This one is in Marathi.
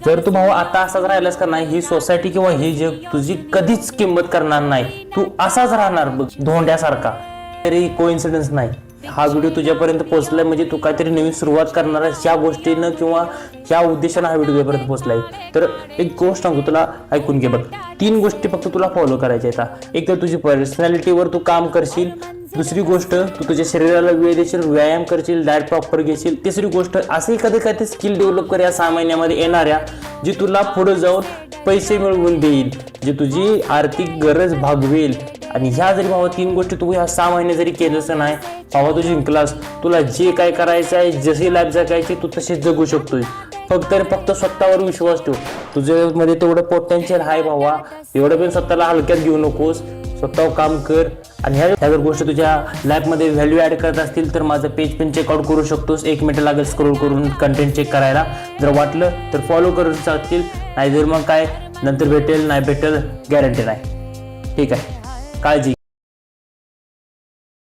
जर तू भाऊ आता असाच राहिलास का नाही, ही सोसायटी किंवा ही जग तुझी कधीच किंमत करणार नाही. तू असाच राहणार बघ धोंड्यासारखा. तरी कोइन्सिडन्स नाही, हा व्हिडिओ तुझ्यापर्यंत पोहोचलाय म्हणजे तू काहीतरी नवीन सुरुवात करणार आहेस ह्या गोष्टीनं किंवा ह्या उद्देशानं हा व्हिडिओ तुझ्यापर्यंत पोहोचलाय. तर एक गोष्ट सांगतो तुला, ऐकून घे बघ. 3 गोष्टी फक्त तुला फॉलो करायच्या आहेत. एक तर तुझी पर्सनॅलिटीवर तू काम करशील. दुसरी गोष्ट, तू तुझ्या शरीराला वेळ देशील, व्यायाम करशील, डाएट प्रॉपर घेशील. तिसरी गोष्ट, असे एखादी काहीतरी स्किल डेव्हलप कर या 6 महिन्यामध्ये येणाऱ्या, जी तुला पुढे जाऊन पैसे मिळवून देईल, जी तुझी आर्थिक गरज भागवेल. आणि ह्या जरी भावा 3 गोष्टी तू ह्या 6 महिने जरी केलंच नाही भावा, तू जिंकलास. तुला जे काय करायचं आहे, जशी लाईफ जगायची तू तशीच जगू शकतोय. फक्त स्वतःवर विश्वास ठेव. तुझ्यामध्ये तेवढं पोटेन्शियल आहे भावा, एवढं पण स्वतःला हलक्यात घेऊ नकोस. स्वतःवर काम कर. आणि ह्या जर गोष्टी तुझ्या लाईफमध्ये व्हॅल्यू ॲड करत असतील तर माझं पेज पण चेकआउट करू शकतोस. 1 मिनिट लागेल स्क्रोल करून कंटेंट चेक करायला. जर वाटलं तर फॉलो करू शकतील, नाही जर मग काय नंतर भेटेल, नाही भेटेल गॅरंटी नाही. ठीक आहे, काळजी.